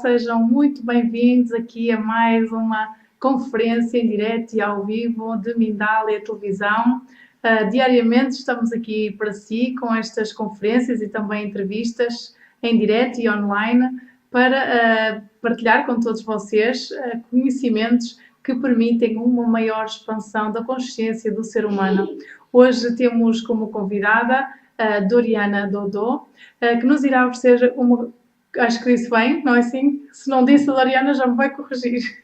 sejam muito bem-vindos aqui a mais uma conferência em direto e ao vivo de Mindália Televisão. Diariamente estamos aqui para si com estas conferências e também entrevistas em direto e online para partilhar com todos vocês conhecimentos que permitem uma maior expansão da consciência do ser humano. Hoje temos como convidada a Doriana Dodô, que nos irá oferecer uma... Acho que disse bem, não é assim? Se não disse, a Doriana já me vai corrigir.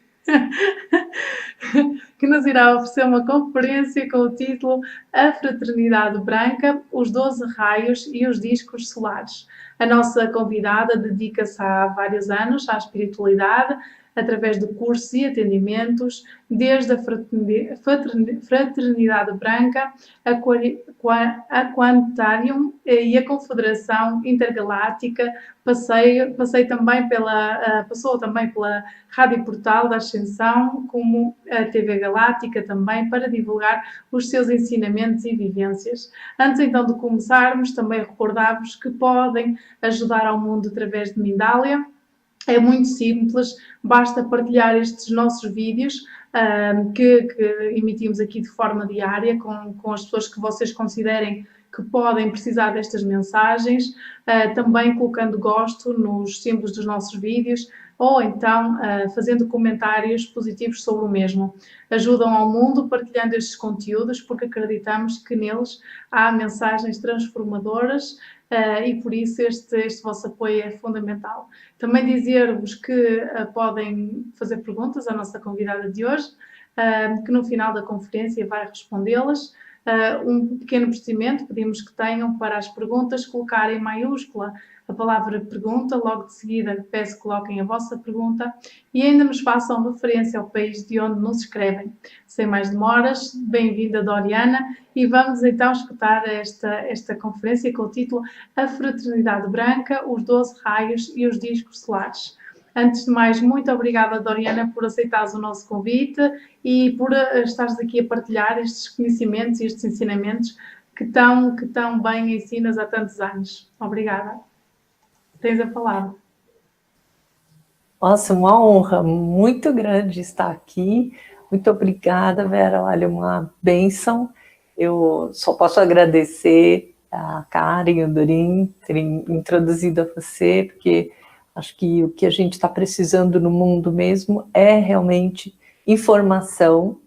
Que nos irá oferecer uma conferência com o título A Fraternidade Branca, os 12 Raios e os Discos Solares. A nossa convidada dedica-se há vários anos à espiritualidade, através de cursos e atendimentos, desde a Fraternidade Branca, a Quantarium e a Confederação Intergaláctica. Passou também pela Rádio Portal da Ascensão, como a TV Galáctica também, para divulgar os seus ensinamentos e vivências. Antes então de começarmos, também recordar-vos que podem ajudar ao mundo através de Mindália. É muito simples, basta partilhar estes nossos vídeos que emitimos aqui de forma diária com as pessoas que vocês considerem que podem precisar destas mensagens, também colocando gosto nos símbolos dos nossos vídeos ou então fazendo comentários positivos sobre o mesmo. Ajudam ao mundo partilhando estes conteúdos porque acreditamos que neles há mensagens transformadoras e por isso este vosso apoio é fundamental. Também dizer-vos que podem fazer perguntas à nossa convidada de hoje, que no final da conferência vai respondê-las. Um pequeno procedimento, pedimos que tenham para as perguntas colocar em maiúscula a palavra pergunta, logo de seguida peço que coloquem a vossa pergunta e ainda nos façam referência ao país de onde nos escrevem. Sem mais demoras, bem-vinda Doriana e vamos então escutar esta conferência com o título A Fraternidade Branca, os 12 Raios e os Discos Solares. Antes de mais, muito obrigada, Doriana, por aceitares o nosso convite e por estares aqui a partilhar estes conhecimentos e estes ensinamentos que tão bem ensinas há tantos anos. Obrigada. Tens a palavra. Nossa, uma honra muito grande estar aqui. Muito obrigada, Vera. Olha, uma bênção. Eu só posso agradecer a Karen e o Dorim terem introduzido a você, porque acho que o que a gente está precisando no mundo mesmo é realmente informação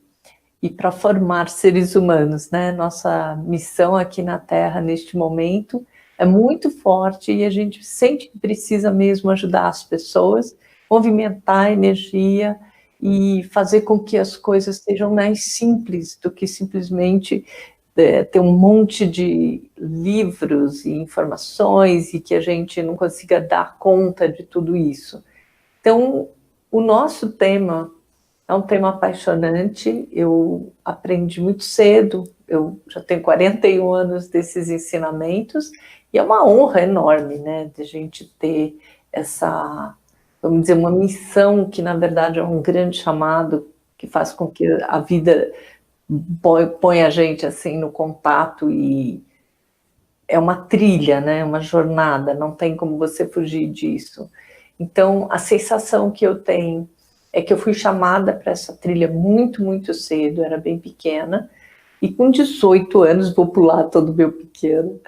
e para formar seres humanos, né? Nossa missão aqui na Terra, neste momento, é muito forte e a gente sente que precisa mesmo ajudar as pessoas, movimentar a energia e fazer com que as coisas sejam mais simples do que simplesmente ter um monte de livros e informações e que a gente não consiga dar conta de tudo isso. Então, o nosso tema é um tema apaixonante, eu aprendi muito cedo, eu já tenho 41 anos desses ensinamentos, e é uma honra enorme, né, de a gente ter essa, vamos dizer, uma missão que, na verdade, é um grande chamado, que faz com que a vida põe a gente assim no contato e é uma trilha, né? Uma jornada, não tem como você fugir disso. Então, a sensação que eu tenho é que eu fui chamada para essa trilha muito, muito cedo, era bem pequena, e com 18 anos, vou pular todo meu pequeno,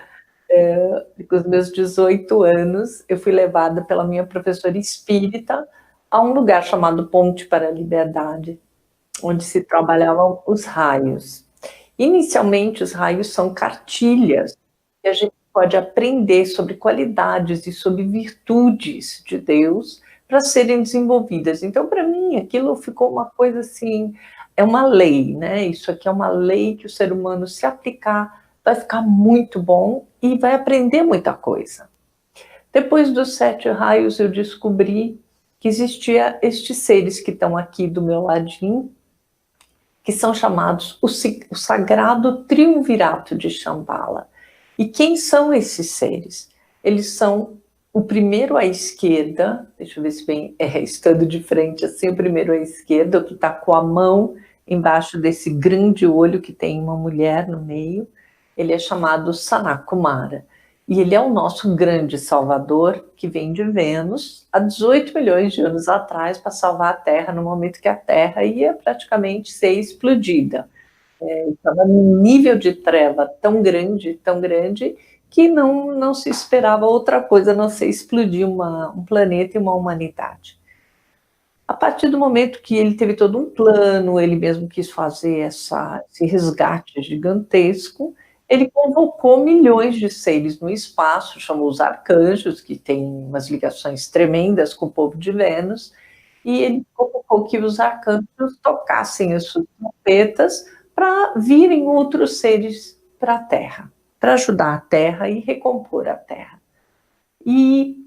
com os meus 18 anos, eu fui levada pela minha professora espírita a um lugar chamado Ponte para a Liberdade, onde se trabalhavam os raios. Inicialmente, os raios são cartilhas que a gente pode aprender sobre qualidades e sobre virtudes de Deus para serem desenvolvidas. Então, para mim, aquilo ficou uma coisa assim, é uma lei, né? Isso aqui é uma lei que o ser humano, se aplicar, vai ficar muito bom e vai aprender muita coisa. Depois dos 7 raios, eu descobri que existia estes seres que estão aqui do meu ladinho, que são chamados o Sagrado Triunvirato de Shambhala. E quem são esses seres? Eles são o primeiro à esquerda, deixa eu ver se bem, estando de frente assim, o primeiro à esquerda, o que está com a mão embaixo desse grande olho que tem uma mulher no meio, ele é chamado Sanakumara. E ele é o nosso grande salvador, que vem de Vênus há 18 milhões de anos atrás para salvar a Terra no momento que a Terra ia praticamente ser explodida. Estava num nível de treva tão grande, que não se esperava outra coisa a não ser explodir um planeta e uma humanidade. A partir do momento que ele teve todo um plano, ele mesmo quis fazer esse resgate gigantesco, ele convocou milhões de seres no espaço, chamou os arcanjos, que têm umas ligações tremendas com o povo de Vênus, e ele convocou que os arcanjos tocassem as suas trompetas para virem outros seres para a Terra, para ajudar a Terra e recompor a Terra. E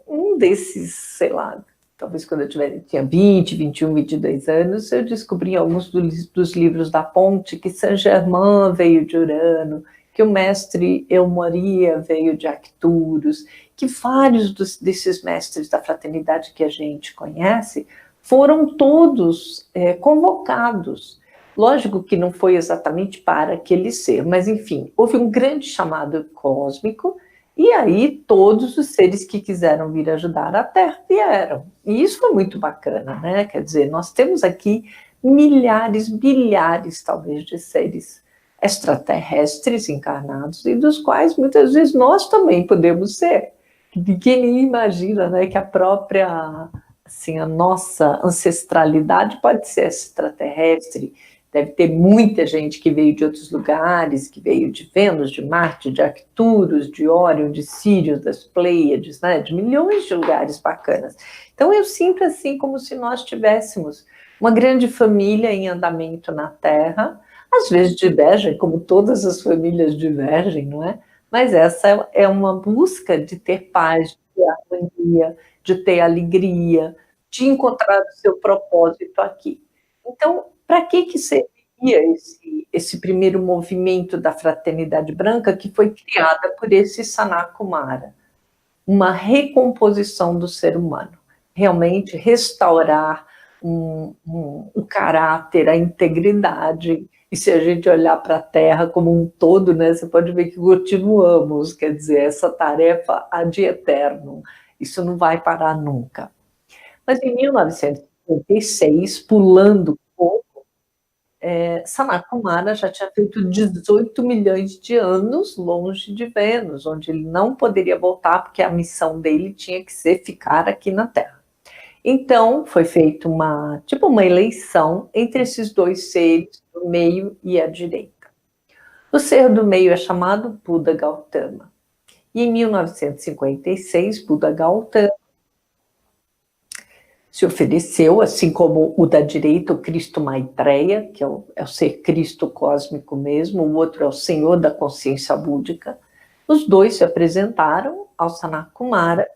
um desses, sei lá, talvez quando eu tinha 20, 21, 22 anos, eu descobri em alguns dos livros da Ponte que Saint-Germain veio de Urano, que o mestre Eumoria veio de Arcturus, que vários desses mestres da fraternidade que a gente conhece foram todos convocados. Lógico que não foi exatamente para aquele ser, mas enfim, houve um grande chamado cósmico, e aí todos os seres que quiseram vir ajudar a Terra vieram. E isso foi muito bacana, né? Quer dizer, nós temos aqui milhares, bilhares, talvez, de seres extraterrestres encarnados, e dos quais muitas vezes nós também podemos ser. Ninguém imagina, né, que a própria, assim, a nossa ancestralidade pode ser extraterrestre. Deve ter muita gente que veio de outros lugares, que veio de Vênus, de Marte, de Arcturus, de Órion, de Sírios, das Pleiades, né? De milhões de lugares bacanas. Então eu sinto assim como se nós tivéssemos uma grande família em andamento na Terra, às vezes divergem, como todas as famílias divergem, não é? Mas essa é uma busca de ter paz, de ter harmonia, de ter alegria, de encontrar o seu propósito aqui. Então, para que serviria esse primeiro movimento da fraternidade branca que foi criada por esse Sanat Kumara? Uma recomposição do ser humano, realmente restaurar o caráter, a integridade. E se a gente olhar para a Terra como um todo, né, você pode ver que continuamos, quer dizer, essa tarefa ad eternum, isso não vai parar nunca. Mas em 1956, pulando Sanat Kumara já tinha feito 18 milhões de anos longe de Vênus, onde ele não poderia voltar, porque a missão dele tinha que ser ficar aqui na Terra. Então, foi feita uma eleição entre esses dois seres, do meio e a direita. O ser do meio é chamado Buda Gautama. E em 1956, Buda Gautama se ofereceu, assim como o da direita, o Cristo Maitreya, que é o ser Cristo cósmico mesmo, o outro é o Senhor da consciência búdica. Os dois se apresentaram ao Sanat Kumara,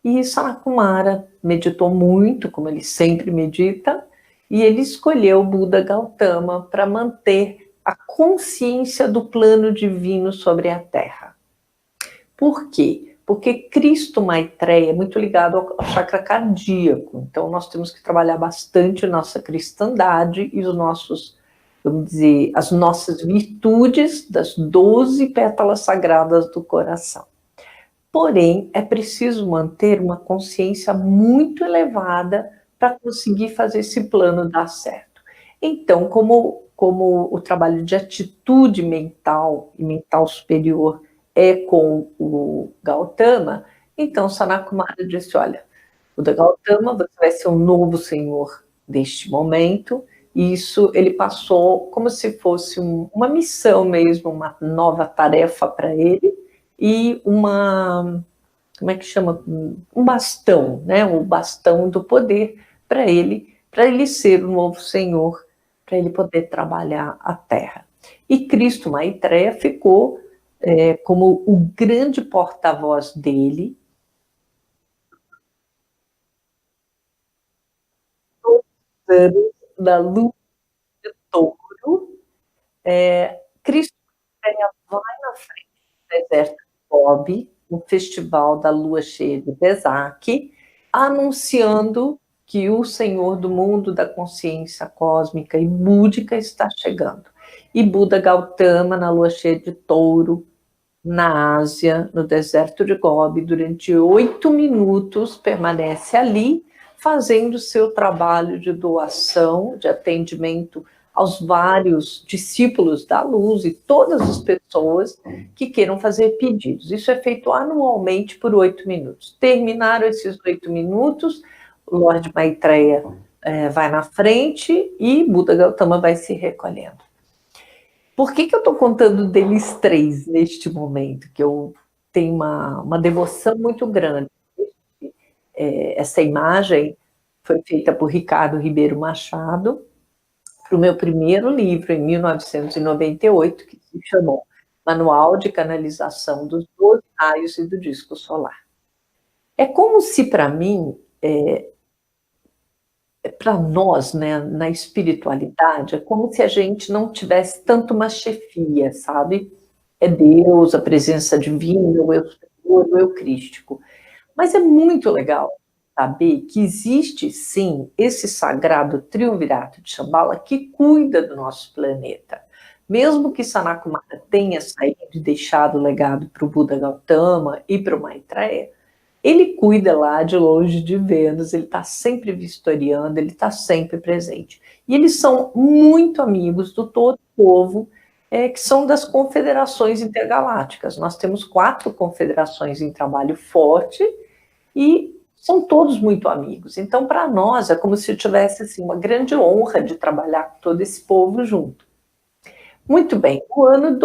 e Sanat Kumara meditou muito, como ele sempre medita, e ele escolheu Buda Gautama para manter a consciência do plano divino sobre a Terra. Por quê? Porque Cristo Maitreya é muito ligado ao chakra cardíaco, então nós temos que trabalhar bastante a nossa cristandade e os nossos, vamos dizer, as nossas virtudes das 12 pétalas sagradas do coração. Porém, é preciso manter uma consciência muito elevada para conseguir fazer esse plano dar certo. Então, como o trabalho de atitude mental e mental superior é com o Gautama, então Sanat Kumara disse, olha, o da Gautama, você vai ser um novo senhor deste momento, e isso ele passou como se fosse uma missão mesmo, uma nova tarefa para ele, e como é que chama? Um bastão, né? O bastão do poder para ele ser o novo senhor, para ele poder trabalhar a Terra. E Cristo Maitreya ficou como o grande porta-voz dele, todos os anos, da lua de Touro, Cristo Maitreya vai na frente do deserto de Gobi, no festival da lua cheia de Vesak, anunciando que o Senhor do mundo da consciência cósmica e búdica está chegando. E Buda Gautama, na lua cheia de Touro, na Ásia, no deserto de Gobi, durante 8 minutos, permanece ali, fazendo seu trabalho de doação, de atendimento aos vários discípulos da luz e todas as pessoas que queiram fazer pedidos. Isso é feito anualmente por 8 minutos. Terminaram esses 8 minutos, o Lorde Maitreya vai na frente e Buda Gautama vai se recolhendo. Por que eu estou contando deles três neste momento? Que eu tenho uma devoção muito grande. Essa imagem foi feita por Ricardo Ribeiro Machado para o meu primeiro livro, em 1998, que se chamou Manual de Canalização dos 12 Raios e do Disco Solar. É como se, para mim, para nós, né, na espiritualidade, é como se a gente não tivesse tanto uma chefia, sabe? É Deus, a presença divina, o eu superior, o eu crístico. Mas é muito legal saber que existe, sim, esse sagrado triunvirato de Shambhala que cuida do nosso planeta. Mesmo que Sanat-Kumara tenha saído e deixado o legado para o Buda Gautama e para o Maitreya, ele cuida lá de longe de Vênus, ele está sempre vistoriando, ele está sempre presente. E eles são muito amigos do todo o povo, que são das confederações intergalácticas. Nós temos 4 confederações em trabalho forte e são todos muito amigos. Então, para nós, é como se tivesse assim, uma grande honra de trabalhar com todo esse povo junto. Muito bem, o ano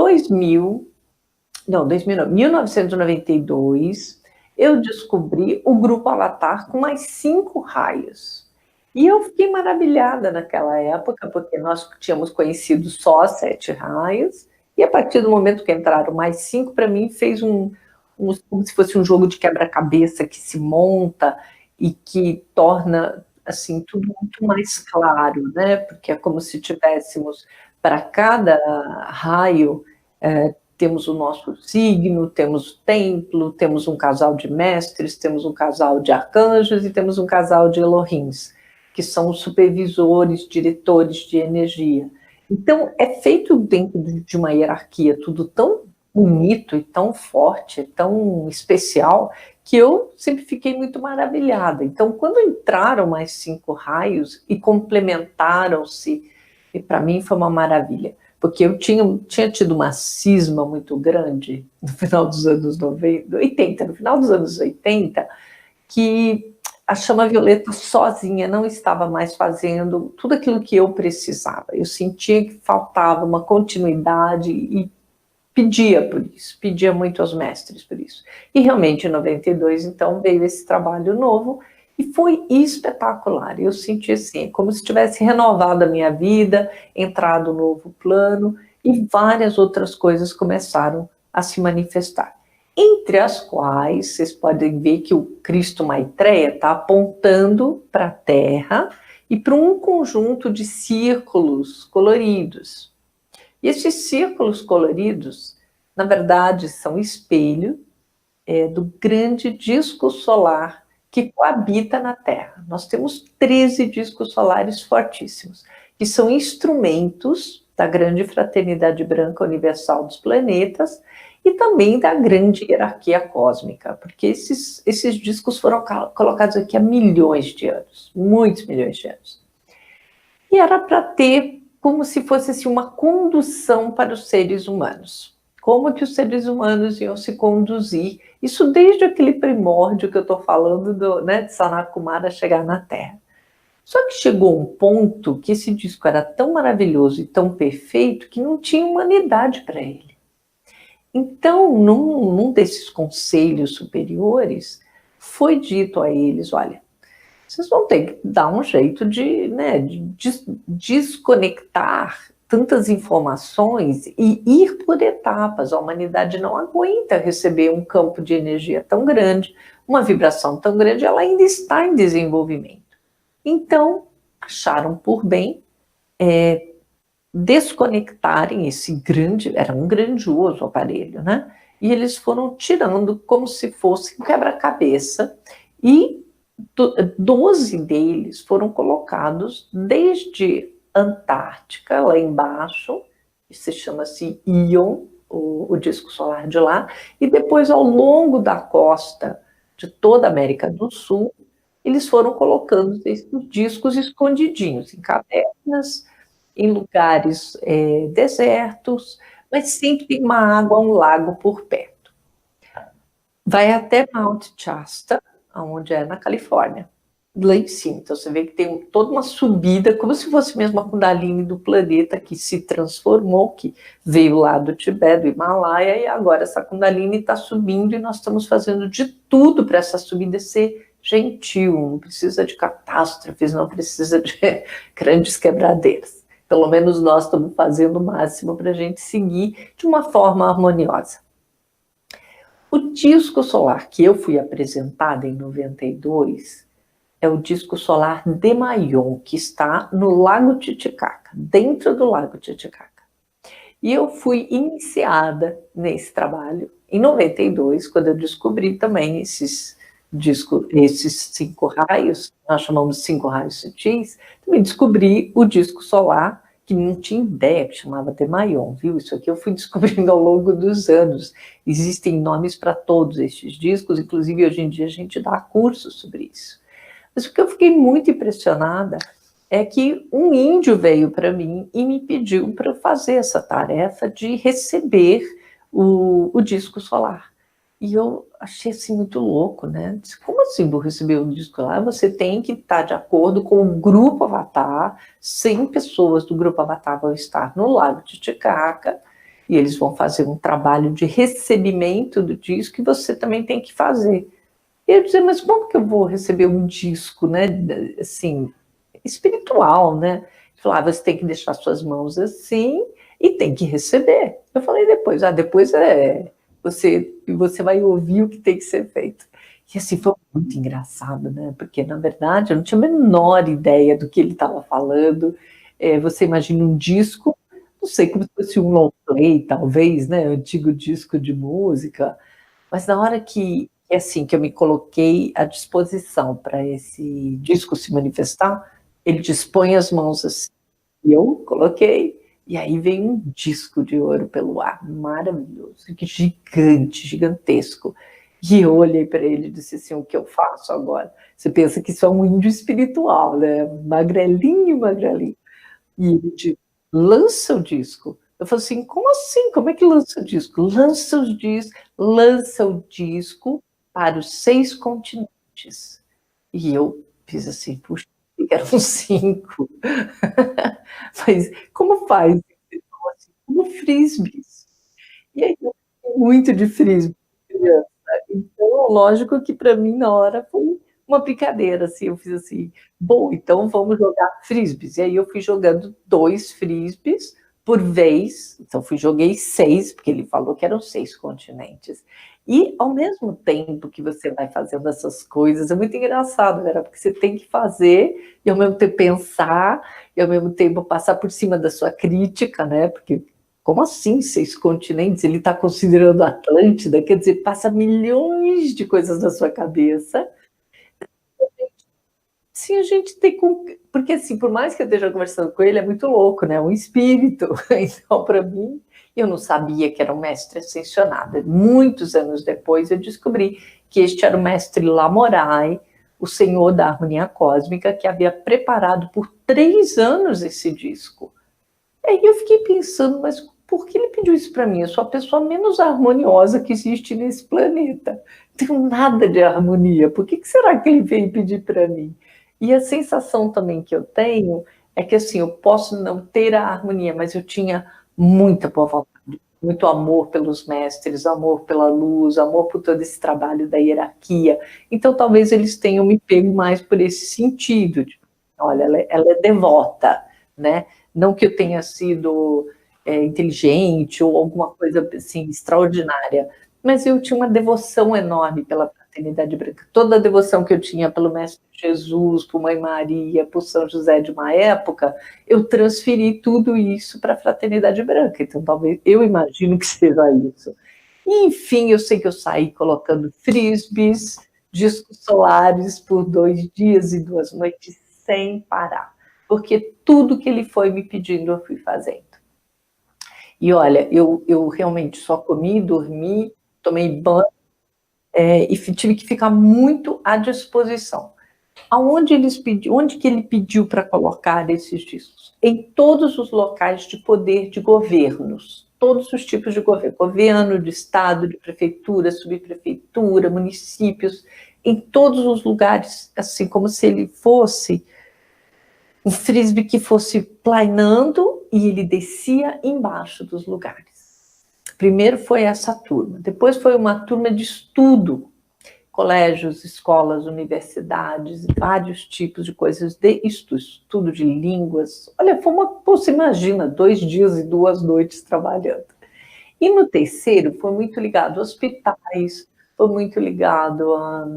1992, eu descobri o Grupo Avatar com mais 5 raios. E eu fiquei maravilhada naquela época, porque nós tínhamos conhecido só 7 raios, e a partir do momento que entraram mais 5, para mim fez como se fosse um jogo de quebra-cabeça que se monta e que torna assim, tudo muito mais claro, né? Porque é como se tivéssemos, para cada raio, temos o nosso signo, temos o templo, temos um casal de mestres, temos um casal de arcanjos e temos um casal de Elohims, que são os supervisores, diretores de energia. Então, é feito dentro de uma hierarquia, tudo tão bonito e tão forte, tão especial, que eu sempre fiquei muito maravilhada. Então, quando entraram mais 5 raios e complementaram-se, e para mim foi uma maravilha. Porque eu tinha tido uma cisma muito grande no final dos anos 80, no final dos anos 80, que a chama violeta sozinha não estava mais fazendo tudo aquilo que eu precisava. Eu sentia que faltava uma continuidade e pedia por isso, pedia muito aos mestres por isso. E realmente em 92, então, veio esse trabalho novo, e foi espetacular. Eu senti assim, como se tivesse renovado a minha vida, entrado um novo plano, e várias outras coisas começaram a se manifestar. Entre as quais, vocês podem ver que o Cristo Maitreya está apontando para a Terra e para um conjunto de círculos coloridos. E esses círculos coloridos, na verdade, são espelho do grande disco solar que coabita na Terra. Nós temos 13 discos solares fortíssimos, que são instrumentos da grande fraternidade branca universal dos planetas e também da grande hierarquia cósmica, porque esses discos foram colocados aqui há milhões de anos, muitos milhões de anos. E era para ter como se fosse assim, uma condução para os seres humanos. Como que os seres humanos iam se conduzir, isso desde aquele primórdio que eu estou falando de Sanat-Kumara chegar na Terra. Só que chegou um ponto que esse disco era tão maravilhoso e tão perfeito que não tinha humanidade para ele. Então, num desses conselhos superiores, foi dito a eles, olha, vocês vão ter que dar um jeito de desconectar tantas informações e ir por etapas. A humanidade não aguenta receber um campo de energia tão grande, uma vibração tão grande, ela ainda está em desenvolvimento. Então, acharam por bem desconectarem esse era um grandioso aparelho, né? E eles foram tirando como se fosse um quebra-cabeça e 12 deles foram colocados desde Antártica, lá embaixo, que se chama-se Ion, o disco solar de lá, e depois, ao longo da costa de toda a América do Sul, eles foram colocando esses discos escondidinhos, em cavernas, em lugares desertos, mas sempre tem uma água, um lago por perto. Vai até Mount Shasta, onde é na Califórnia, lá em cima. Então você vê que tem toda uma subida, como se fosse mesmo a Kundalini do planeta que se transformou, que veio lá do Tibete, do Himalaia, e agora essa Kundalini está subindo e nós estamos fazendo de tudo para essa subida ser gentil, não precisa de catástrofes, não precisa de grandes quebradeiras. Pelo menos nós estamos fazendo o máximo para a gente seguir de uma forma harmoniosa. O disco solar que eu fui apresentada em 92 é o disco solar de Mayon, que está no Lago Titicaca, dentro do Lago Titicaca. E eu fui iniciada nesse trabalho em 92, quando eu descobri também esses 5 raios, nós chamamos de 5 raios sutis, também descobri o disco solar, que não tinha ideia, que chamava de Mayon, viu? Isso aqui eu fui descobrindo ao longo dos anos. Existem nomes para todos estes discos, inclusive hoje em dia a gente dá cursos sobre isso. Mas o que eu fiquei muito impressionada é que um índio veio para mim e me pediu para fazer essa tarefa de receber o disco solar. E eu achei assim muito louco, né? Disse, como assim vou receber um disco solar? Você tem que estar de acordo com o grupo Avatar, 100 pessoas do grupo Avatar vão estar no Lago Titicaca, e eles vão fazer um trabalho de recebimento do disco que você também tem que fazer. E eu dizia, mas como que eu vou receber um disco, né, assim, espiritual, né? Ele falou, você tem que deixar suas mãos assim e tem que receber. Eu falei depois você vai ouvir o que tem que ser feito. E assim, foi muito engraçado, né? Porque, na verdade, eu não tinha a menor ideia do que ele estava falando. Você imagina um disco, não sei, como se fosse um long play, talvez, né? Antigo disco de música. Mas na hora que eu me coloquei à disposição para esse disco se manifestar, ele dispõe as mãos assim, e eu coloquei, e aí vem um disco de ouro pelo ar, maravilhoso, gigante, gigantesco. E eu olhei para ele e disse assim, o que eu faço agora? Você pensa que isso é um índio espiritual, né? Magrelinho, magrelinho. E ele disse, lança o disco. Eu falei assim, como assim? Como é que lança o disco? Lança o disco para os 6 continentes. E eu fiz assim, puxa, eram 5. Mas como faz? Como frisbees. E aí eu fiquei muito de frisbee, criança. Então, lógico que para mim, na hora, foi uma brincadeira, assim, eu fiz assim, bom, então vamos jogar frisbees. E aí eu fui jogando 2 frisbees por vez, então joguei 6, porque ele falou que eram 6 continentes. E ao mesmo tempo que você vai fazendo essas coisas, é muito engraçado, né? Porque você tem que fazer e ao mesmo tempo pensar, e ao mesmo tempo passar por cima da sua crítica, né? Porque como assim 6 continentes? Ele está considerando a Atlântida? Quer dizer, passa milhões de coisas na sua cabeça. Sim, a gente tem... Porque, assim, por mais que eu esteja conversando com ele, é muito louco, né? Um espírito. Então, para mim, eu não sabia que era um mestre ascensionado. Muitos anos depois, eu descobri que este era o mestre Lamorai, o senhor da harmonia cósmica, que havia preparado por 3 anos esse disco. Aí eu fiquei pensando, mas por que ele pediu isso para mim? Eu sou a pessoa menos harmoniosa que existe nesse planeta. Não tenho nada de harmonia. Por que será que ele veio pedir para mim? E a sensação também que eu tenho é que, assim, eu posso não ter a harmonia, mas eu tinha muita boa vontade, muito amor pelos mestres, amor pela luz, amor por todo esse trabalho da hierarquia. Então, talvez eles tenham me pego mais por esse sentido. De, olha, ela é devota, né? Não que eu tenha sido inteligente ou alguma coisa assim extraordinária, mas eu tinha uma devoção enorme pela fraternidade branca. Toda a devoção que eu tinha pelo Mestre Jesus, por Mãe Maria, por São José de uma época, eu transferi tudo isso para a fraternidade branca. Então, talvez, eu imagino que seja isso. E, enfim, eu sei que eu saí colocando frisbees, discos solares por 2 dias e 2 noites sem parar, porque tudo que ele foi me pedindo eu fui fazendo. E olha, eu realmente só comi, dormi, tomei banho, e tive que ficar muito à disposição. Onde que ele pediu para colocar esses discos? Em todos os locais de poder de governos, todos os tipos de governo, governo, de estado, de prefeitura, subprefeitura, municípios, em todos os lugares, assim como se ele fosse um frisbee que fosse planando e ele descia embaixo dos lugares. Primeiro foi essa turma, depois foi uma turma de estudo, colégios, escolas, universidades, vários tipos de coisas de estudo de línguas. Olha, você imagina, 2 dias e 2 noites trabalhando. E no terceiro foi muito ligado a hospitais, foi muito ligado a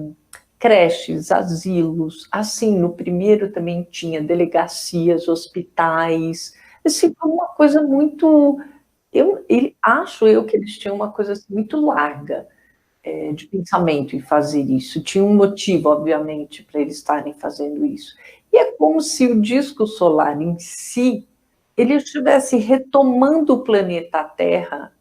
creches, asilos. Assim, no primeiro também tinha delegacias, hospitais. Assim, foi uma coisa muito... acho eu que eles tinham uma coisa assim, muito larga de pensamento em fazer isso. Tinha um motivo, obviamente, para eles estarem fazendo isso. E é como se o disco solar em si, ele estivesse retomando o planeta Terra,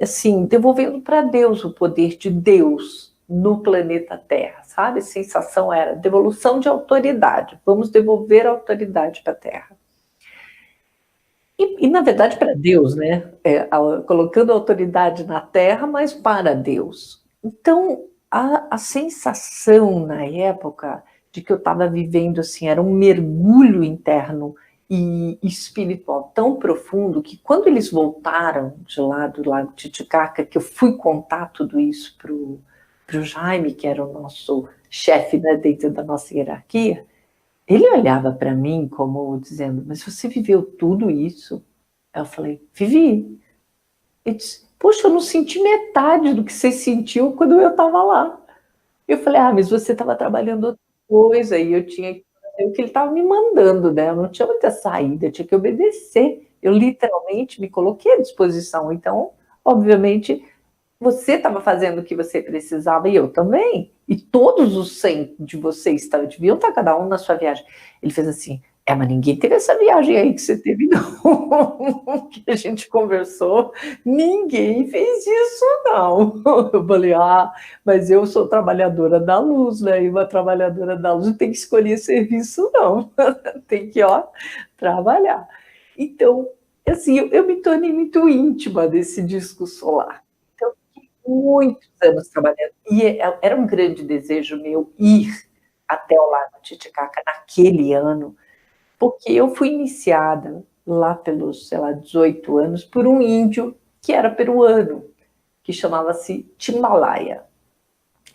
assim, devolvendo para Deus o poder de Deus no planeta Terra, sabe? A sensação era devolução de autoridade. Vamos devolver a autoridade para a Terra. Na verdade, para Deus, né? Colocando a autoridade na Terra, mas para Deus. Então, a sensação na época de que eu estava vivendo assim, era um mergulho interno e espiritual tão profundo que quando eles voltaram de lá do Lago Titicaca, que eu fui contar tudo isso para o Jaime, que era o nosso chefe, né, dentro da nossa hierarquia, ele olhava para mim como dizendo, mas você viveu tudo isso? Eu falei, vivi. Ele disse, poxa, eu não senti metade do que você sentiu quando eu estava lá. Eu falei, mas você estava trabalhando outra coisa e eu tinha que fazer o que ele estava me mandando, né? Eu não tinha muita saída, eu tinha que obedecer. Eu literalmente me coloquei à disposição. Então, obviamente, você estava fazendo o que você precisava e eu também. E todos os 100 de vocês deviam estar cada um na sua viagem. Ele fez assim, mas ninguém teve essa viagem aí que você teve, não. Que a gente conversou, ninguém fez isso, não. Eu falei, mas eu sou trabalhadora da luz, né? E uma trabalhadora da luz não tem que escolher serviço, não. Tem que, trabalhar. Então, assim, eu me tornei muito íntima desse disco solar. Muitos anos trabalhando. E era um grande desejo meu ir até o Lago Titicaca naquele ano, porque eu fui iniciada lá pelos, 18 anos, por um índio que era peruano, que chamava-se Timbalaya,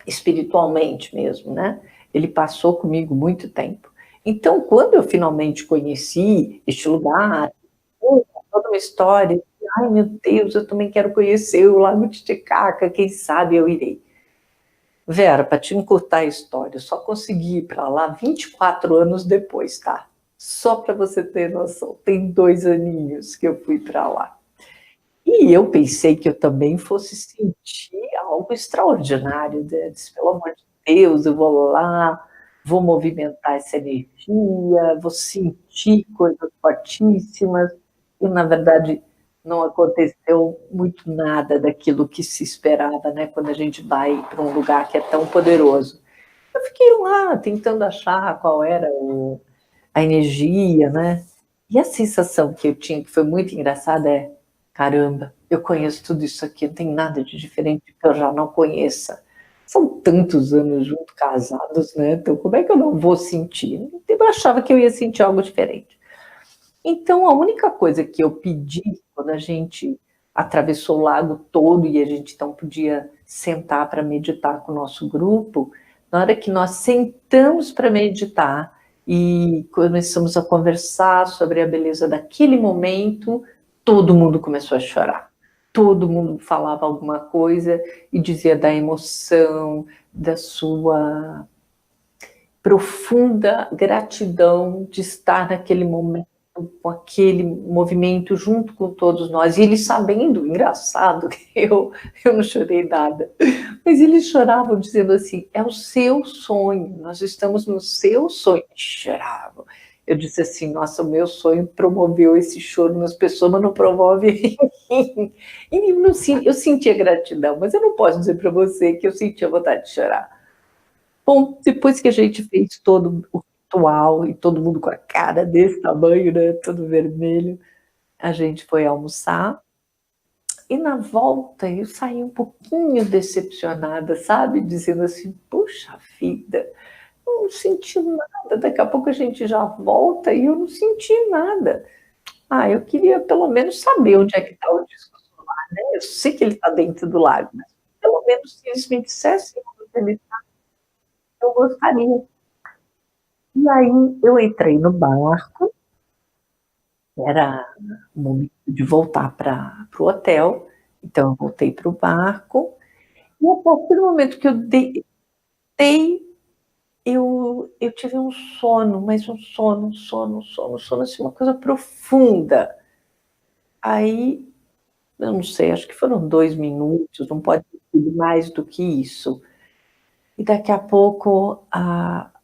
espiritualmente mesmo, né? Ele passou comigo muito tempo. Então, quando eu finalmente conheci este lugar, toda uma história, ai meu Deus, eu também quero conhecer o Lago Titicaca, quem sabe eu irei. Vera, para te encurtar a história, eu só consegui ir para lá 24 anos depois, tá? Só para você ter noção, tem 2 aninhos que eu fui para lá. E eu pensei que eu também fosse sentir algo extraordinário, né? Disse, pelo amor de Deus, eu vou lá, vou movimentar essa energia, vou sentir coisas fortíssimas. E, na verdade, não aconteceu muito nada daquilo que se esperava, né? Quando a gente vai para um lugar que é tão poderoso. Eu fiquei lá tentando achar qual era a energia, né? E a sensação que eu tinha, que foi muito engraçada, caramba, eu conheço tudo isso aqui, não tem nada de diferente que eu já não conheça. São tantos anos juntos, casados, né? Então, como é que eu não vou sentir? Eu achava que eu ia sentir algo diferente. Então, a única coisa que eu pedi, quando a gente atravessou o lago todo e a gente então podia sentar para meditar com o nosso grupo, na hora que nós sentamos para meditar e começamos a conversar sobre a beleza daquele momento, todo mundo começou a chorar. Todo mundo falava alguma coisa e dizia da emoção, da sua profunda gratidão de estar naquele momento, com aquele movimento junto com todos nós, e eles sabendo, engraçado, que eu não chorei nada, mas eles choravam dizendo assim, é o seu sonho, nós estamos no seu sonho, choravam. Eu disse assim, nossa, o meu sonho promoveu esse choro nas pessoas, mas não promove em mim. E eu sentia gratidão, mas eu não posso dizer para você que eu sentia vontade de chorar. Bom, depois que a gente fez todo o ritual e todo mundo com a cara desse tamanho, né, todo vermelho, a gente foi almoçar. E na volta eu saí um pouquinho decepcionada, sabe? Dizendo assim, puxa vida, eu não senti nada. Daqui a pouco a gente já volta e eu não senti nada. Ah, eu queria pelo menos saber onde é que está o disco solar, né? Eu sei que ele está dentro do lago, mas pelo menos se eles me dissessem onde ele está, eu gostaria. E aí eu entrei no barco, era o momento de voltar para o hotel, então eu voltei para o barco, e a partir do momento que eu deitei, eu tive um sono, mas um sono, assim, uma coisa profunda. Aí, eu não sei, acho que foram 2 minutos, não pode ter sido mais do que isso. E daqui a pouco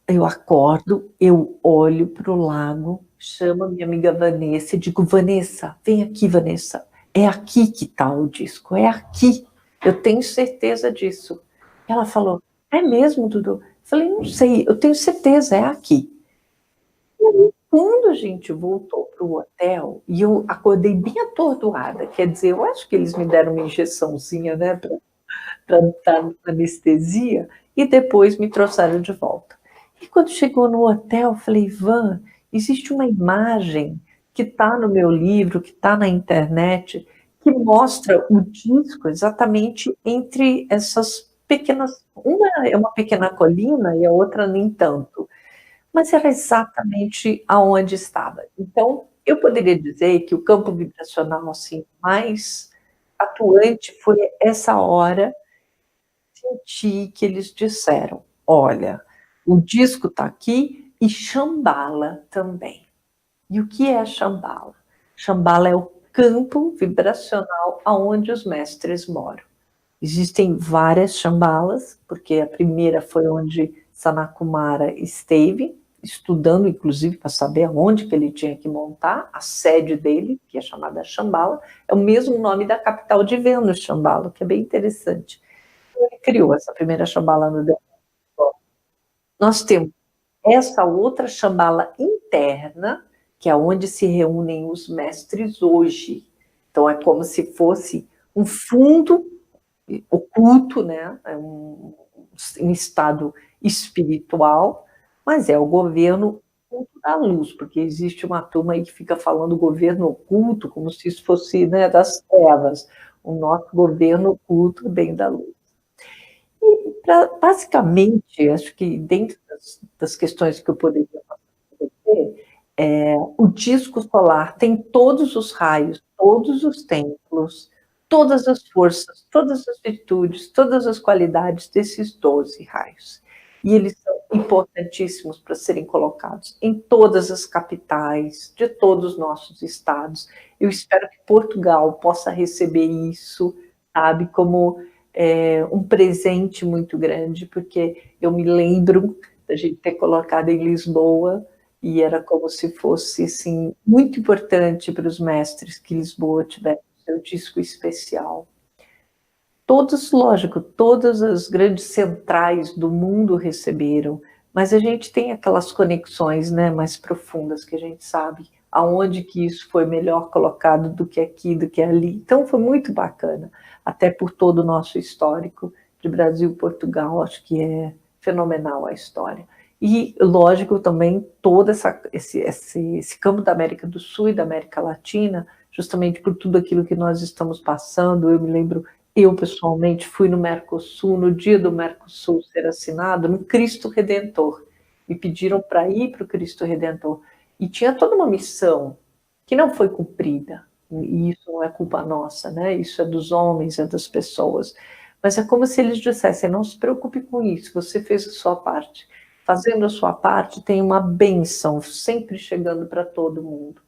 eu acordo, eu olho para o lago, chamo a minha amiga Vanessa e digo, Vanessa, vem aqui, Vanessa, é aqui que está o disco, é aqui, eu tenho certeza disso. Ela falou, é mesmo, Dudu? Eu falei, não sei, eu tenho certeza, é aqui. E aí, quando a gente voltou para o hotel, e eu acordei bem atordoada, quer dizer, eu acho que eles me deram uma injeçãozinha, né, para dar anestesia, e depois me trouxeram de volta. E quando chegou no hotel, eu falei, Ivan, existe uma imagem que está no meu livro, que está na internet, que mostra o disco exatamente entre essas pequenas. Uma é uma pequena colina e a outra nem tanto, mas era exatamente aonde estava. Então, eu poderia dizer que o campo vibracional assim, mais atuante foi essa hora senti que eles disseram: olha, o disco está aqui e Shambhala também. E o que é Shambhala? Shambhala é o campo vibracional aonde os mestres moram. Existem várias Shambhalas, porque a primeira foi onde Sanakumara esteve, estudando, inclusive, para saber aonde que ele tinha que montar, a sede dele, que é chamada Shambhala, é o mesmo nome da capital de Vênus, Shambhala, que é bem interessante. Ele criou essa primeira Shambhala no Delta. Nós temos essa outra Shambhala interna, que é onde se reúnem os mestres hoje. Então, é como se fosse um fundo oculto, né? É um estado espiritual, mas é o governo da luz, porque existe uma turma aí que fica falando governo oculto, como se isso fosse, né, das trevas. O nosso governo oculto vem da luz. Basicamente, acho que dentro das questões que eu poderia fazer, o disco solar tem todos os raios, todos os templos, todas as forças, todas as virtudes, todas as qualidades desses 12 raios. E eles são importantíssimos para serem colocados em todas as capitais de todos os nossos estados. Eu espero que Portugal possa receber isso, sabe, como um presente muito grande, porque eu me lembro da gente ter colocado em Lisboa e era como se fosse assim, muito importante para os mestres que Lisboa tivesse seu disco especial. Todos, lógico, todas as grandes centrais do mundo receberam, mas a gente tem aquelas conexões, né, mais profundas que a gente sabe aonde que isso foi melhor colocado do que aqui, do que ali. Então foi muito bacana, até por todo o nosso histórico de Brasil e Portugal, acho que é fenomenal a história. E, lógico, também todo esse campo da América do Sul e da América Latina, justamente por tudo aquilo que nós estamos passando. Eu me lembro, eu pessoalmente fui no Mercosul, no dia do Mercosul ser assinado, no Cristo Redentor. Me pediram para ir para o Cristo Redentor. E tinha toda uma missão que não foi cumprida. E isso não é culpa nossa, né? Isso é dos homens, é das pessoas. Mas é como se eles dissessem, não se preocupe com isso, você fez a sua parte. Fazendo a sua parte, tem uma bênção sempre chegando para todo mundo.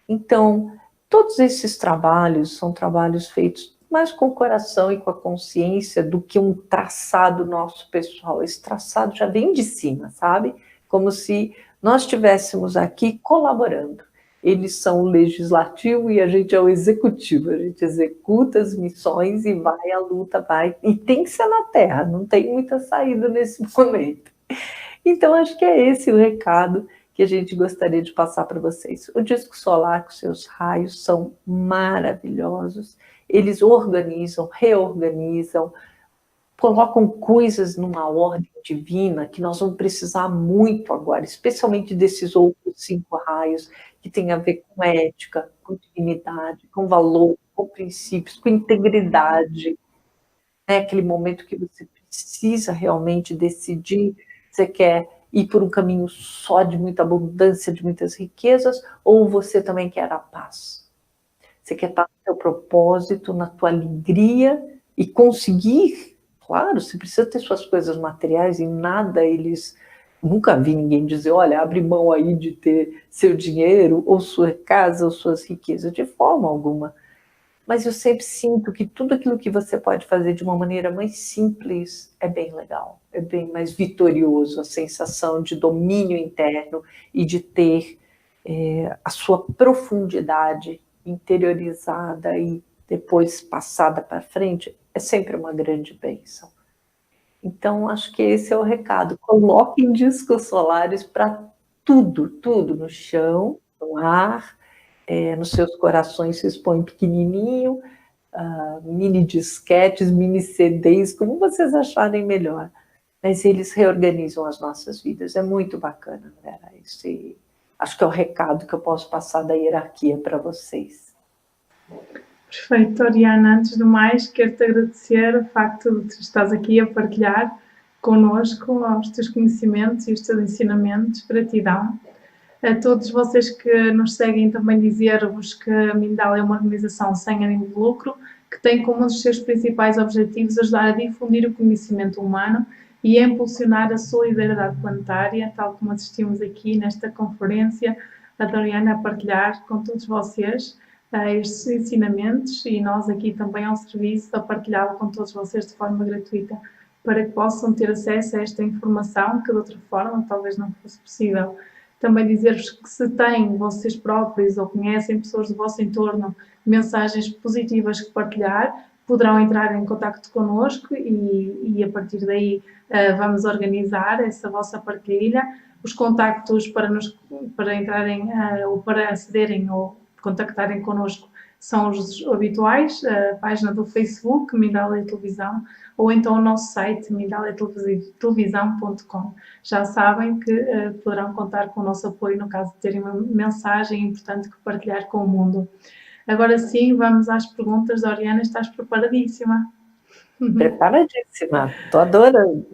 Então, todos esses trabalhos são trabalhos feitos mais com o coração e com a consciência do que um traçado nosso pessoal. Esse traçado já vem de cima, sabe? Como se nós estivéssemos aqui colaborando. Eles são o legislativo e a gente é o executivo. A gente executa as missões e vai, a luta vai. E tem que ser na Terra, não tem muita saída nesse momento. Então, acho que é esse o recado que a gente gostaria de passar para vocês. O disco solar com seus raios são maravilhosos. Eles organizam, reorganizam, colocam coisas numa ordem divina que nós vamos precisar muito agora, especialmente desses outros 5 raios que tem a ver com ética, com dignidade, com valor, com princípios, com integridade. É aquele momento que você precisa realmente decidir se você quer ir por um caminho só de muita abundância, de muitas riquezas, ou você também quer a paz. Você quer estar no seu propósito, na tua alegria e conseguir. Claro, você precisa ter suas coisas materiais e nada eles... Nunca vi ninguém dizer, olha, abre mão aí de ter seu dinheiro, ou sua casa, ou suas riquezas, de forma alguma. Mas eu sempre sinto que tudo aquilo que você pode fazer de uma maneira mais simples é bem legal, é bem mais vitorioso, a sensação de domínio interno e de ter a sua profundidade interiorizada e depois passada para frente, é sempre uma grande bênção. Então, acho que esse é o recado. Coloquem discos solares para tudo, tudo, no chão, no ar, nos seus corações se expõe pequenininho, mini disquetes, mini CDs, como vocês acharem melhor. Mas eles reorganizam as nossas vidas. É muito bacana, Vera. Acho que é o recado que eu posso passar da hierarquia para vocês. Perfeito, Oriana. Antes de mais, quero-te agradecer o facto de estás aqui a partilhar connosco os teus conhecimentos e os teus ensinamentos. Gratidão. A todos vocês que nos seguem, também dizer-vos que a Mindal é uma organização sem ânimo de lucro, que tem como um dos seus principais objetivos ajudar a difundir o conhecimento humano e a impulsionar a solidariedade planetária, tal como assistimos aqui nesta conferência, a Oriana a partilhar com todos vocês estes ensinamentos e nós aqui também ao serviço a partilhá-lo com todos vocês de forma gratuita, para que possam ter acesso a esta informação que de outra forma talvez não fosse possível. Também dizer-vos que se têm vocês próprios ou conhecem pessoas do vosso entorno mensagens positivas que partilhar, poderão entrar em contacto connosco e a partir daí vamos organizar essa vossa partilha. Os contactos para entrarem ou para acederem ou contactarem connosco são os habituais, a página do Facebook, Mindalia Televisão, ou então o nosso site, mindaliatelevisão.com. Já sabem que poderão contar com o nosso apoio no caso de terem uma mensagem importante que partilhar com o mundo. Agora sim, vamos às perguntas. Oriana, estás preparadíssima? Preparadíssima, estou adorando.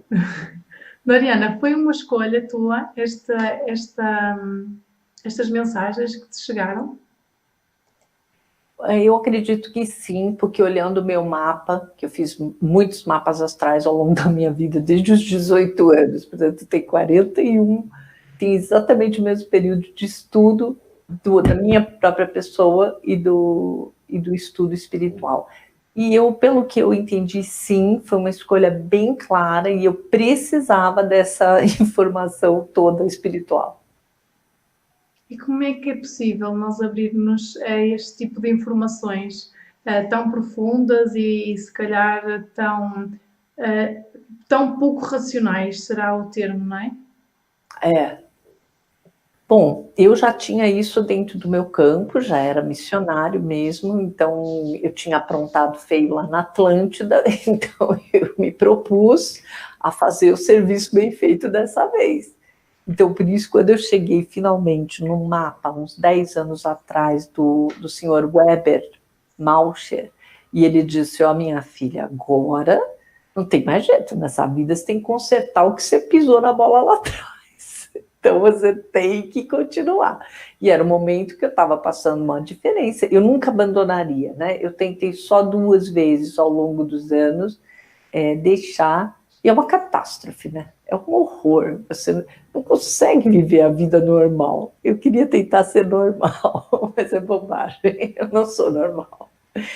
Oriana, foi uma escolha tua estas mensagens que te chegaram? Eu acredito que sim, porque olhando o meu mapa, que eu fiz muitos mapas astrais ao longo da minha vida, desde os 18 anos, portanto tem 41, tem exatamente o mesmo período de estudo da minha própria pessoa e do estudo espiritual. E eu, pelo que eu entendi, sim, foi uma escolha bem clara e eu precisava dessa informação toda espiritual. E como é que é possível nós abrirmos a este tipo de informações tão profundas e se calhar tão pouco racionais, será o termo, não é? Bom, eu já tinha isso dentro do meu campo, já era missionário mesmo, então eu tinha aprontado feio lá na Atlântida, então eu me propus a fazer o serviço bem feito dessa vez. Então, por isso, quando eu cheguei finalmente no mapa, uns 10 anos atrás, do senhor Weber Malcher, e ele disse, minha filha, agora não tem mais jeito, nessa vida você tem que consertar o que você pisou na bola lá atrás. Então, você tem que continuar. E era o momento que eu estava passando uma diferença. Eu nunca abandonaria, né? Eu tentei só 2 vezes ao longo dos anos deixar... E é uma catástrofe, né? É um horror. Você não consegue viver a vida normal. Eu queria tentar ser normal, mas é bobagem. Eu não sou normal.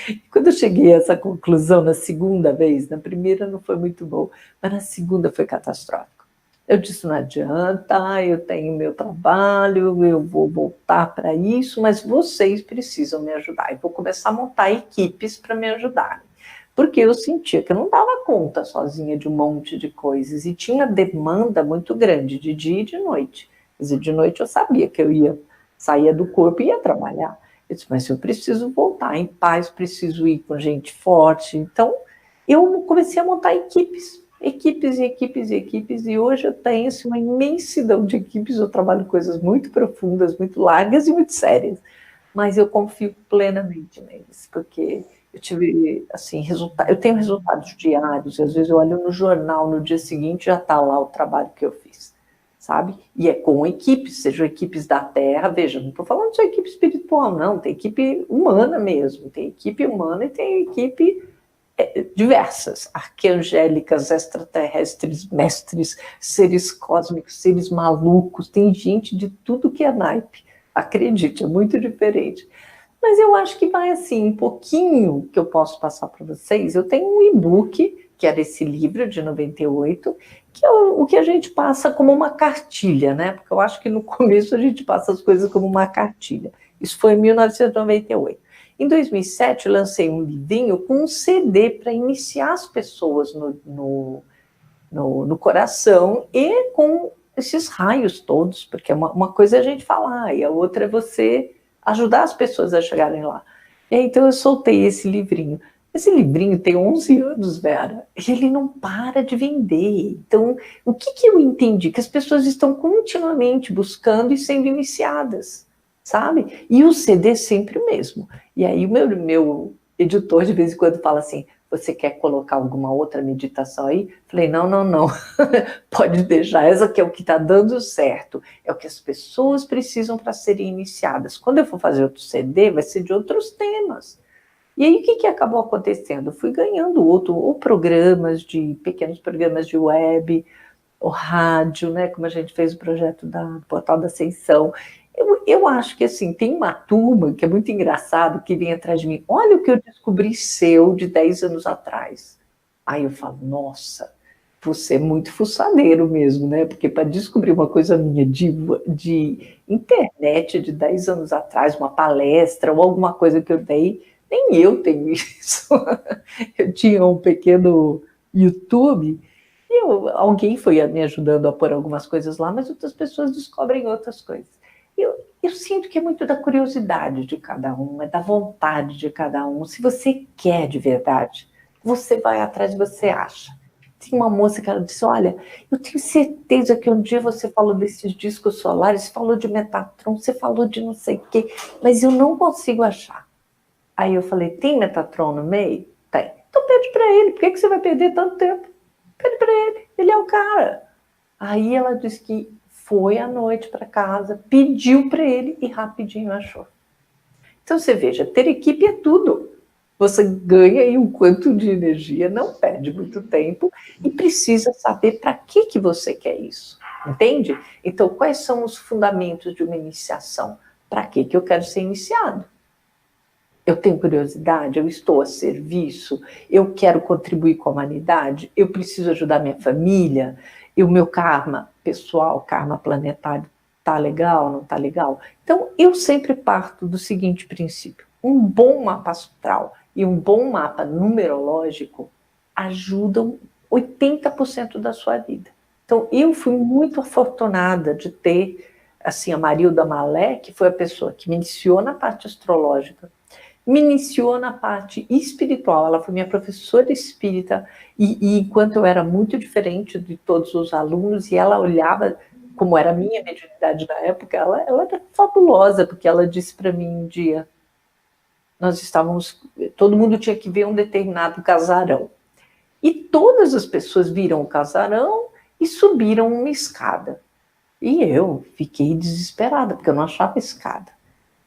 E quando eu cheguei a essa conclusão na segunda vez, na primeira não foi muito bom, mas na segunda foi catastrófico. Eu disse, não adianta, eu tenho meu trabalho, eu vou voltar para isso, mas vocês precisam me ajudar. E vou começar a montar equipes para me ajudar. Porque eu sentia que eu não dava conta sozinha de um monte de coisas, e tinha demanda muito grande, de dia e de noite. Quer dizer, de noite eu sabia que eu saía do corpo e ia trabalhar. Eu disse, mas eu preciso voltar em paz, preciso ir com gente forte. Então, eu comecei a montar equipes, e hoje eu tenho assim, uma imensidão de equipes, eu trabalho coisas muito profundas, muito largas e muito sérias, mas eu confio plenamente neles, porque eu tive, assim, eu tenho resultados diários, e às vezes eu olho no jornal, no dia seguinte já está lá o trabalho que eu fiz, sabe? E é com equipes, sejam equipes da Terra, veja, não estou falando de equipe espiritual, não, tem equipe humana mesmo, tem equipe humana e tem equipe diversas, arqueangélicas, extraterrestres, mestres, seres cósmicos, seres malucos, tem gente de tudo que é naipe, acredite, é muito diferente. Mas eu acho que vai assim, um pouquinho que eu posso passar para vocês. Eu tenho um e-book, que era esse livro de 98, que é o que a gente passa como uma cartilha, né? Porque eu acho que no começo a gente passa as coisas como uma cartilha. Isso foi em 1998. Em 2007, eu lancei um livrinho com um CD para iniciar as pessoas no coração e com esses raios todos, porque uma coisa é a gente falar e a outra é você ajudar as pessoas a chegarem lá. E aí, então eu soltei esse livrinho. Esse livrinho tem 11 anos, Vera, e ele não para de vender. Então, o que eu entendi? Que as pessoas estão continuamente buscando e sendo iniciadas, sabe? E o CD é sempre o mesmo. E aí o meu editor de vez em quando fala assim, você quer colocar alguma outra meditação aí? Falei, não, pode deixar, essa que é o que está dando certo, é o que as pessoas precisam para serem iniciadas. Quando eu for fazer outro CD, vai ser de outros temas. E aí, o que acabou acontecendo? Eu fui ganhando ou pequenos programas de web, o rádio, né, como a gente fez o projeto do Portal da Ascensão. Eu acho que, assim, tem uma turma que é muito engraçado, que vem atrás de mim, olha o que eu descobri seu de 10 anos atrás. Aí eu falo, nossa, você é muito fuçadeiro mesmo, né? Porque para descobrir uma coisa minha de internet de 10 anos atrás, uma palestra ou alguma coisa que eu dei, nem eu tenho isso. Eu tinha um pequeno YouTube e alguém foi me ajudando a pôr algumas coisas lá, mas outras pessoas descobrem outras coisas. Eu sinto que é muito da curiosidade de cada um, é da vontade de cada um. Se você quer de verdade, você vai atrás e você acha. Tinha uma moça que ela disse, olha, eu tenho certeza que um dia você falou desses discos solares, falou de Metatron, você falou de não sei o quê, mas eu não consigo achar. Aí eu falei, tem Metatron no meio? Tem. Então pede para ele, por que você vai perder tanto tempo? Pede para ele é o cara. Aí ela disse que foi à noite para casa, pediu para ele e rapidinho achou. Então você veja, ter equipe é tudo. Você ganha aí um quanto de energia, não perde muito tempo e precisa saber para que você quer isso, entende? Então, quais são os fundamentos de uma iniciação? Para que eu quero ser iniciado? Eu tenho curiosidade, eu estou a serviço, eu quero contribuir com a humanidade, eu preciso ajudar minha família, e o meu karma pessoal, karma planetário, tá legal, não tá legal? Então, eu sempre parto do seguinte princípio, um bom mapa astral e um bom mapa numerológico ajudam 80% da sua vida. Então, eu fui muito afortunada de ter, assim, a Marilda Malé, que foi a pessoa que me iniciou na parte astrológica, me iniciou na parte espiritual, ela foi minha professora espírita, e enquanto eu era muito diferente de todos os alunos, e ela olhava, como era a minha mediunidade na época, ela era fabulosa, porque ela disse para mim um dia, todo mundo tinha que ver um determinado casarão, e todas as pessoas viram o casarão e subiram uma escada, e eu fiquei desesperada, porque eu não achava escada.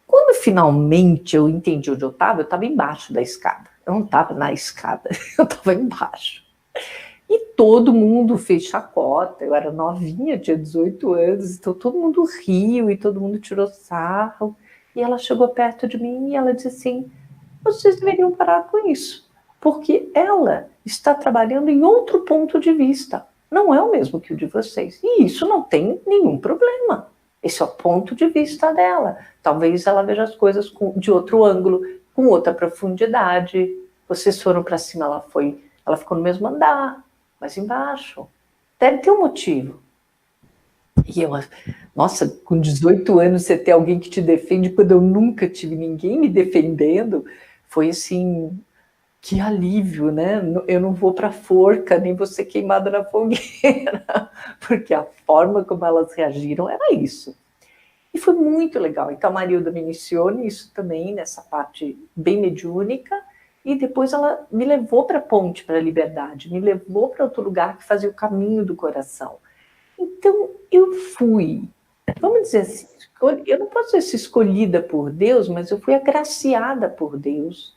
Quando finalmente eu entendi onde eu estava embaixo da escada. Eu não estava na escada, eu estava embaixo. E todo mundo fez chacota, eu era novinha, tinha 18 anos, então todo mundo riu e todo mundo tirou sarro. E ela chegou perto de mim e ela disse assim, vocês deveriam parar com isso, porque ela está trabalhando em outro ponto de vista. não é o mesmo que o de vocês. E isso não tem nenhum problema. Esse é o ponto de vista dela. Talvez ela veja as coisas de outro ângulo, com outra profundidade. Vocês foram para cima, ela ficou no mesmo andar, mas embaixo. Deve ter um motivo. E eu, nossa, com 18 anos você ter alguém que te defende, quando eu nunca tive ninguém me defendendo, foi assim, que alívio, né? Eu não vou para a forca, nem vou ser queimada na fogueira, porque a forma como elas reagiram era isso. E foi muito legal. Então a Marilda me iniciou nisso também, nessa parte bem mediúnica, e depois ela me levou para a ponte, para a liberdade, me levou para outro lugar que fazia o caminho do coração. Então eu fui, vamos dizer assim, eu não posso ser escolhida por Deus, mas eu fui agraciada por Deus,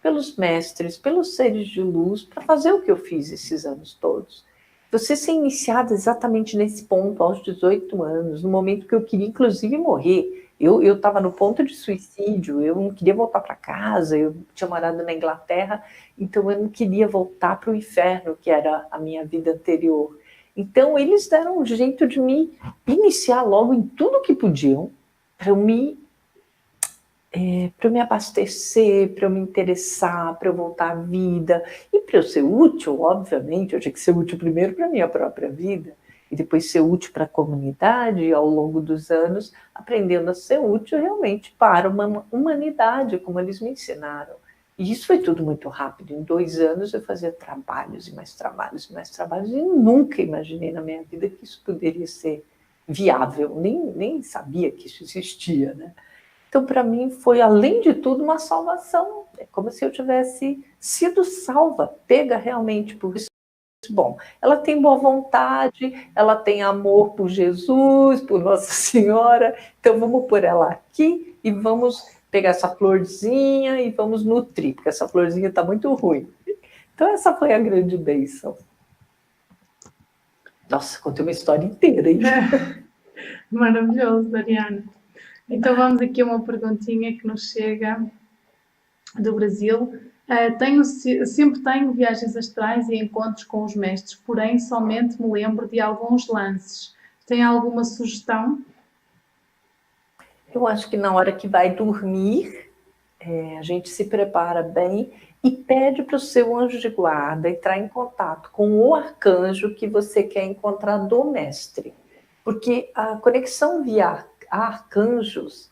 pelos mestres, pelos seres de luz, para fazer o que eu fiz esses anos todos. Você ser iniciada exatamente nesse ponto, aos 18 anos, no momento que eu queria, inclusive, morrer. Eu estava no ponto de suicídio, eu não queria voltar para casa, eu tinha morado na Inglaterra, então eu não queria voltar para o inferno, que era a minha vida anterior. Então, eles deram um jeito de me iniciar logo em tudo que podiam, para eu me abastecer, para eu me interessar, para eu voltar à vida, e para eu ser útil, obviamente, eu tinha que ser útil primeiro para a minha própria vida, e depois ser útil para a comunidade, ao longo dos anos, aprendendo a ser útil realmente para uma humanidade, como eles me ensinaram. E isso foi tudo muito rápido. Em 2 anos eu fazia trabalhos e mais trabalhos e mais trabalhos, e nunca imaginei na minha vida que isso poderia ser viável, nem sabia que isso existia, né? Então, para mim, foi, além de tudo, uma salvação. É como se eu tivesse sido salva, pega realmente por isso. Bom, ela tem boa vontade, ela tem amor por Jesus, por Nossa Senhora, então vamos pôr ela aqui e vamos pegar essa florzinha e vamos nutrir, porque essa florzinha está muito ruim. Então, essa foi a grande bênção. Nossa, contei uma história inteira, hein? Maravilhoso, Dariana. Então vamos aqui a uma perguntinha que nos chega do Brasil. Sempre tenho viagens astrais e encontros com os mestres, porém somente me lembro de alguns lances. Tem alguma sugestão? Eu acho que na hora que vai dormir, a gente se prepara bem e pede para o seu anjo de guarda entrar em contato com o arcanjo que você quer encontrar do mestre. Porque a conexão via arcanjos,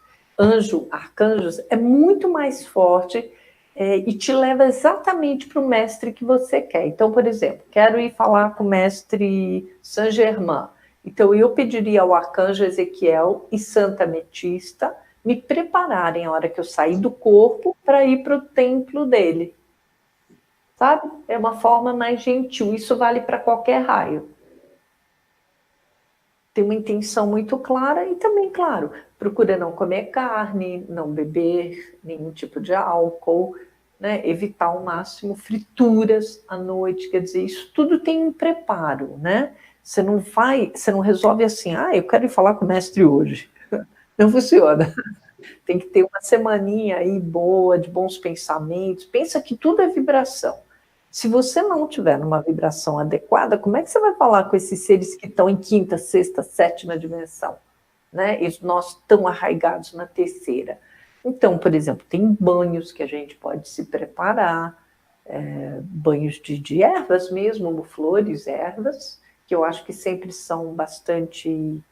arcanjos, é muito mais forte e te leva exatamente para o mestre que você quer. Então, por exemplo, quero ir falar com o mestre Saint-Germain. Então, eu pediria ao arcanjo Ezequiel e Santa Ametista me prepararem a hora que eu sair do corpo para ir para o templo dele. Sabe? É uma forma mais gentil. Isso vale para qualquer raio. Tem uma intenção muito clara e também, claro, procura não comer carne, não beber nenhum tipo de álcool, né? Evitar ao máximo frituras à noite, quer dizer, isso tudo tem um preparo, né? Você não resolve assim, eu quero ir falar com o mestre hoje. Não funciona. Tem que ter uma semaninha aí boa, de bons pensamentos. Pensa que tudo é vibração. Se você não tiver numa vibração adequada, como é que você vai falar com esses seres que estão em 5ª, 6ª, 7ª dimensão? Né? E nós tão arraigados na 3ª. Então, por exemplo, tem banhos que a gente pode se preparar, banhos de ervas mesmo, flores, ervas, que eu acho que sempre são bastante,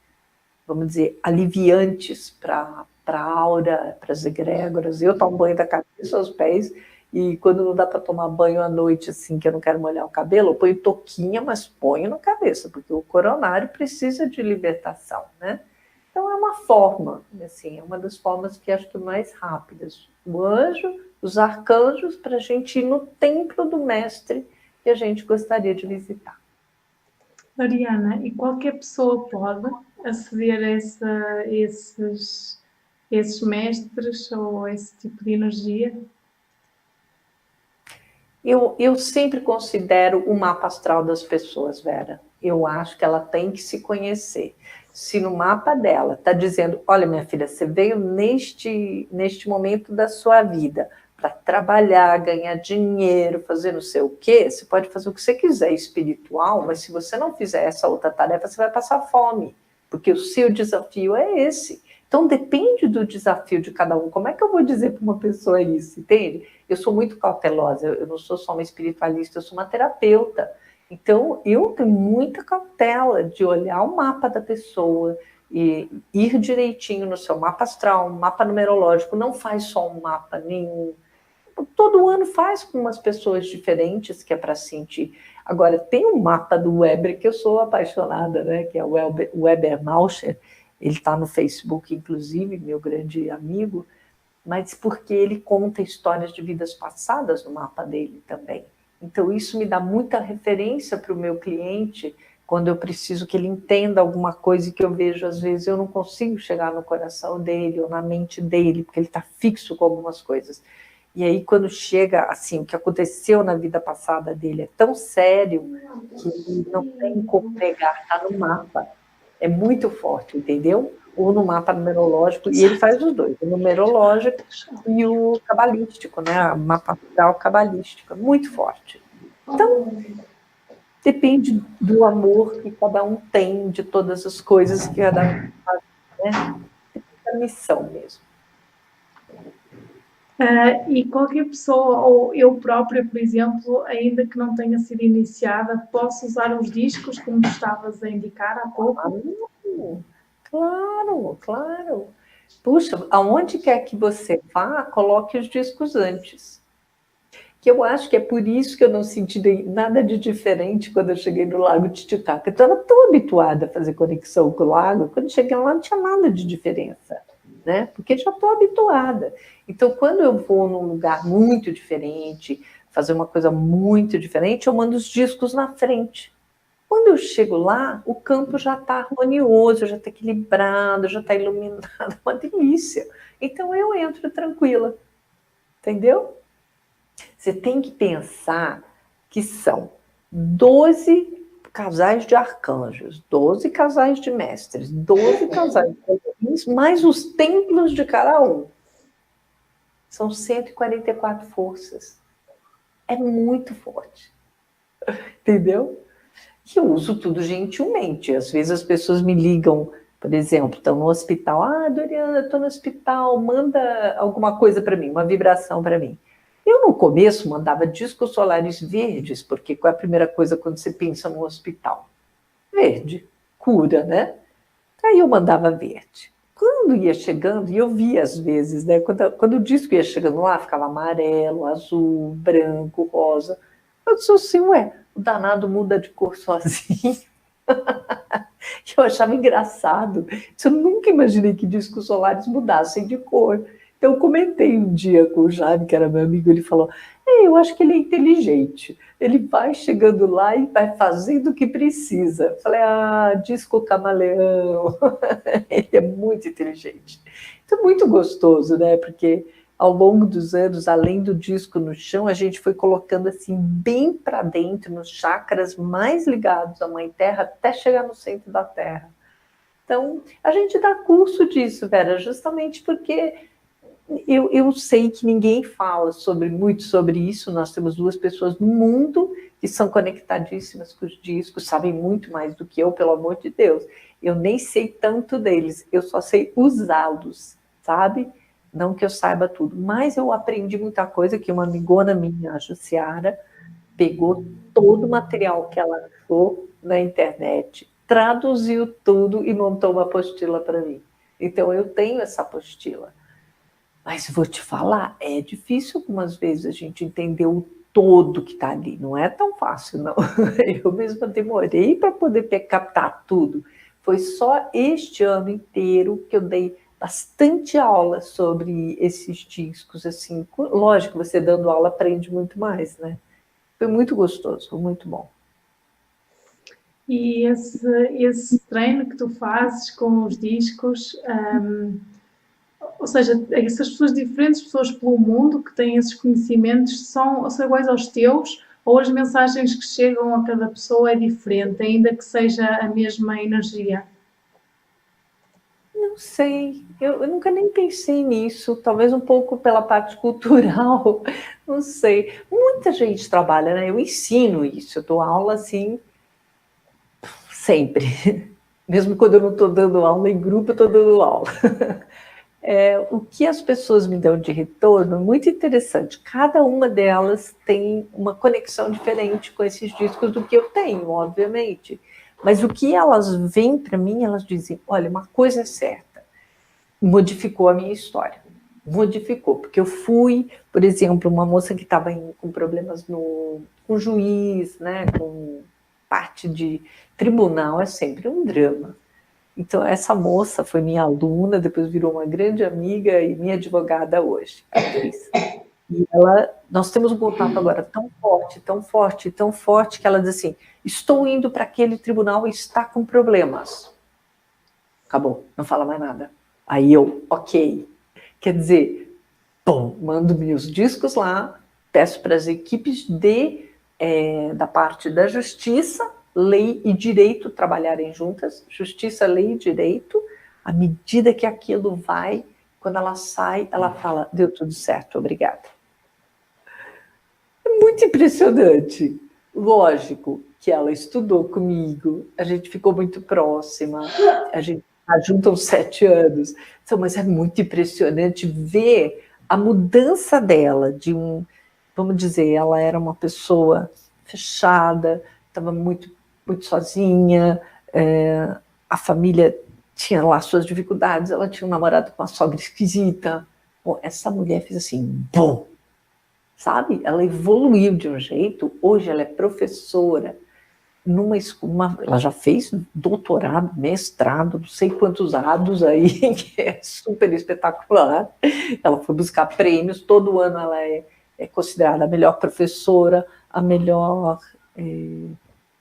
vamos dizer, aliviantes para a aura, para as egrégoras. Eu tomo banho da cabeça aos pés, e quando não dá para tomar banho à noite, assim, que eu não quero molhar o cabelo, eu ponho touquinha, mas ponho na cabeça, porque o coronário precisa de libertação, né? Então é uma forma, assim, é uma das formas que acho que mais rápidas. O anjo, os arcanjos, para a gente ir no templo do mestre que a gente gostaria de visitar. Mariana, e qualquer pessoa pode aceder a esses mestres ou esse tipo de energia? Eu sempre considero o mapa astral das pessoas, Vera. Eu acho que ela tem que se conhecer. Se no mapa dela está dizendo, olha, minha filha, você veio neste momento da sua vida para trabalhar, ganhar dinheiro, fazer não sei o quê, você pode fazer o que você quiser espiritual, mas se você não fizer essa outra tarefa, você vai passar fome, porque o seu desafio é esse. Então depende do desafio de cada um. Como é que eu vou dizer para uma pessoa isso, entende? Eu sou muito cautelosa, eu não sou só uma espiritualista, eu sou uma terapeuta. Então eu tenho muita cautela de olhar o mapa da pessoa, e ir direitinho no seu mapa astral, mapa numerológico, não faz só um mapa nenhum. Todo ano faz com umas pessoas diferentes, que é para sentir. Agora, tem um mapa do Weber, que eu sou apaixonada, né? Que é o Weber Mauscher, ele está no Facebook, inclusive, meu grande amigo, mas porque ele conta histórias de vidas passadas no mapa dele também. Então, isso me dá muita referência para o meu cliente, quando eu preciso que ele entenda alguma coisa que eu vejo, às vezes, eu não consigo chegar no coração dele ou na mente dele, porque ele está fixo com algumas coisas. E aí, quando chega, assim, o que aconteceu na vida passada dele é tão sério que não tem como negar, está no mapa. É muito forte, entendeu? Ou no mapa numerológico, e ele faz os dois, o numerológico e o cabalístico, né? O mapa astral cabalístico, é muito forte. Então, depende do amor que cada um tem, de todas as coisas que cada um faz, né? É a missão mesmo. E qualquer pessoa, ou eu própria, por exemplo, ainda que não tenha sido iniciada, posso usar os discos, como tu estavas a indicar há pouco? Claro, claro. Puxa, aonde quer que você vá, coloque os discos antes. Que eu acho que é por isso que eu não senti nada de diferente quando eu cheguei no Lago Titicaca. Eu estava tão habituada a fazer conexão com o lago, quando cheguei lá não tinha nada de diferença, né? Porque já estou habituada. Então, quando eu vou num lugar muito diferente, fazer uma coisa muito diferente, eu mando os discos na frente. Quando eu chego lá, o campo já está harmonioso, já está equilibrado, já está iluminado, uma delícia. Então eu entro tranquila, entendeu? Você tem que pensar que são 12 casais de arcanjos, 12 casais de mestres, 12 casais de querubins, mais os templos de cada um. São 144 forças. É muito forte. Entendeu? E eu uso tudo gentilmente. Às vezes as pessoas me ligam, por exemplo, estão no hospital. Ah, Doriana, estou no hospital, manda alguma coisa para mim, uma vibração para mim. Eu, no começo, mandava discos solares verdes, porque qual é a primeira coisa quando você pensa no hospital? Verde, cura, né? Aí eu mandava verde. Quando ia chegando, e eu via às vezes, né? Quando o disco ia chegando lá, ficava amarelo, azul, branco, rosa. Eu disse assim, ué, o danado muda de cor sozinho. Eu achava engraçado. Eu nunca imaginei que discos solares mudassem de cor. Então, eu comentei um dia com o Jaime, que era meu amigo, ele falou, eu acho que ele é inteligente. Ele vai chegando lá e vai fazendo o que precisa. Eu falei, disco camaleão. Ele é muito inteligente. Então, muito gostoso, né? Porque ao longo dos anos, além do disco no chão, a gente foi colocando assim bem para dentro, nos chakras mais ligados à Mãe Terra, até chegar no centro da Terra. Então, a gente dá curso disso, Vera, justamente porque eu sei que ninguém fala muito sobre isso. Nós temos 2 pessoas no mundo que são conectadíssimas com os discos, sabem muito mais do que eu, pelo amor de Deus. Eu nem sei tanto deles, eu só sei usá-los, sabe? Não que eu saiba tudo, mas eu aprendi muita coisa que uma amigona minha, a Jussiara, pegou todo o material que ela achou na internet, traduziu tudo e montou uma apostila para mim. Então eu tenho essa apostila. Mas vou te falar, é difícil algumas vezes a gente entender o todo que está ali. Não é tão fácil, não. Eu mesma demorei para poder captar tudo. Foi só este ano inteiro que eu dei bastante aula sobre esses discos. Assim, lógico, você dando aula aprende muito mais, né? Foi muito gostoso, foi muito bom. E esse treino que tu fazes com os discos... ou seja, essas pessoas diferentes, pessoas pelo mundo que têm esses conhecimentos, são iguais aos teus, ou as mensagens que chegam a cada pessoa é diferente, ainda que seja a mesma energia? Não sei, eu nunca nem pensei nisso, talvez um pouco pela parte cultural, não sei. Muita gente trabalha, né? Eu ensino isso, eu dou aula assim, sempre. Mesmo quando eu não estou dando aula em grupo, eu estou dando aula. O que as pessoas me dão de retorno, muito interessante. Cada uma delas tem uma conexão diferente com esses discos do que eu tenho, obviamente. Mas o que elas veem para mim, elas dizem, olha, uma coisa é certa, modificou a minha história. Modificou, porque eu fui, por exemplo, uma moça que estava com problemas com o juiz, né, com parte de tribunal, é sempre um drama. Então, essa moça foi minha aluna, depois virou uma grande amiga e minha advogada hoje, atriz. E nós temos um contato agora tão forte, tão forte, tão forte, que ela diz assim, estou indo para aquele tribunal e está com problemas. Acabou, não fala mais nada. Aí eu, ok. Quer dizer, bom, mando meus discos lá, peço para as equipes da parte da justiça, lei e direito trabalharem juntas, justiça, lei e direito, à medida que aquilo vai, quando ela sai, ela fala, deu tudo certo, obrigada. É muito impressionante. Lógico que ela estudou comigo, a gente ficou muito próxima, a gente está junto há uns 7 anos, então, mas é muito impressionante ver a mudança dela vamos dizer, ela era uma pessoa fechada, estava muito, muito sozinha, a família tinha lá suas dificuldades, ela tinha um namorado com uma sogra esquisita. Bom, essa mulher fez assim, bom, sabe? Ela evoluiu de um jeito, hoje ela é professora ela já fez doutorado, mestrado, não sei quantos anos aí, que é super espetacular. Ela foi buscar prêmios, todo ano ela é considerada a melhor professora, a melhor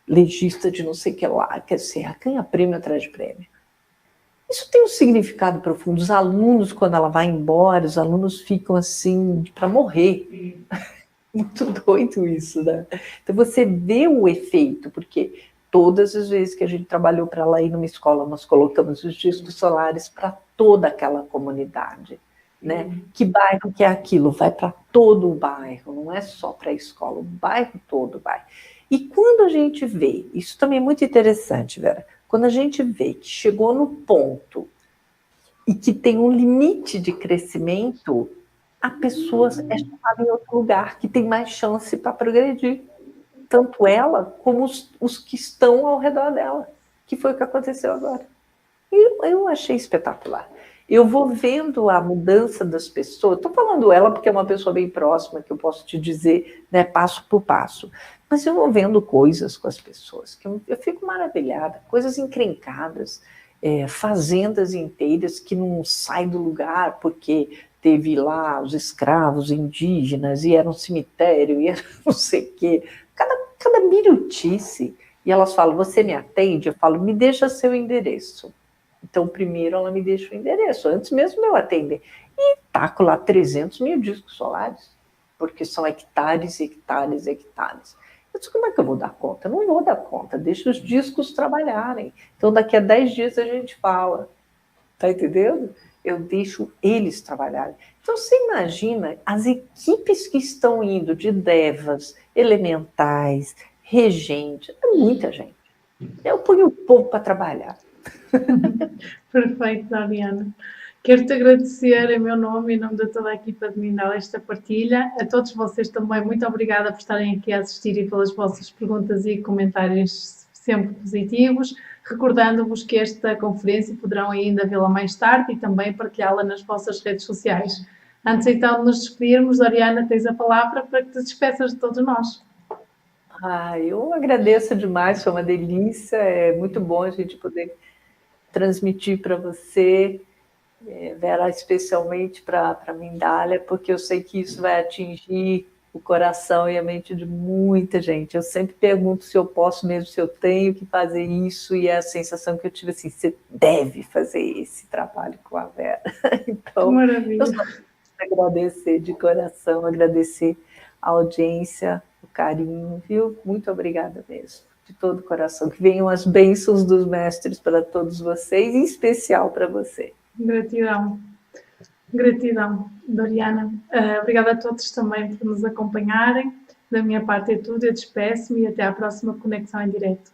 legista de não sei o que lá, quer dizer, ganha prêmio atrás de prêmio. Isso tem um significado profundo. Os alunos, quando ela vai embora, os alunos ficam assim, para morrer. Muito doido isso, né? Então você vê o efeito, porque todas as vezes que a gente trabalhou para ela ir numa escola, nós colocamos os discos solares para toda aquela comunidade, né? Que bairro que é aquilo? Vai para todo o bairro, não é só para a escola, o bairro todo vai. E quando a gente vê, isso também é muito interessante, Vera, quando a gente vê que chegou no ponto e que tem um limite de crescimento, a pessoa é chamada em outro lugar, que tem mais chance para progredir. Tanto ela, como os que estão ao redor dela, que foi o que aconteceu agora. E eu achei espetacular. Eu vou vendo a mudança das pessoas, estou falando ela porque é uma pessoa bem próxima, que eu posso te dizer, né, passo por passo, mas eu vou vendo coisas com as pessoas, que eu fico maravilhada, coisas encrencadas, fazendas inteiras que não saem do lugar porque teve lá os escravos indígenas, e era um cemitério, e era não sei o quê, cada minutice, e elas falam, você me atende? Eu falo, me deixa seu endereço. Então, primeiro ela me deixa o endereço, antes mesmo de eu atender. E taco lá 300 mil discos solares, porque são hectares, hectares, hectares. Eu disse, como é que eu vou dar conta? Eu não vou dar conta, deixa os discos trabalharem. Então, daqui a 10 dias a gente fala. Tá entendendo? Eu deixo eles trabalharem. Então, você imagina as equipes que estão indo de devas, elementais, regente, é muita gente. Eu ponho o povo para trabalhar. Perfeito, Doriana. Quero-te agradecer em meu nome e em nome de toda a equipa de Mindal esta partilha. A todos vocês também, muito obrigada por estarem aqui a assistir e pelas vossas perguntas e comentários sempre positivos. Recordando-vos que esta conferência poderão ainda vê-la mais tarde e também partilhá-la nas vossas redes sociais. Antes então de nos despedirmos, Doriana, tens a palavra para que te despeças de todos nós. Eu agradeço demais, foi uma delícia, é muito bom a gente poder transmitir para você, Vera, especialmente para a Mindália, porque eu sei que isso vai atingir o coração e a mente de muita gente. Eu sempre pergunto se eu posso mesmo, se eu tenho que fazer isso, e é a sensação que eu tive assim, você deve fazer esse trabalho com a Vera. Então, Maravilha. eu só quero agradecer de coração, agradecer a audiência, o carinho, viu? Muito obrigada mesmo, de todo o coração. Que venham as bênçãos dos mestres para todos vocês, em especial para você. Gratidão. Gratidão, Doriana. Obrigada a todos também por nos acompanharem. Da minha parte é tudo, eu despeço-me e até à próxima conexão em direto.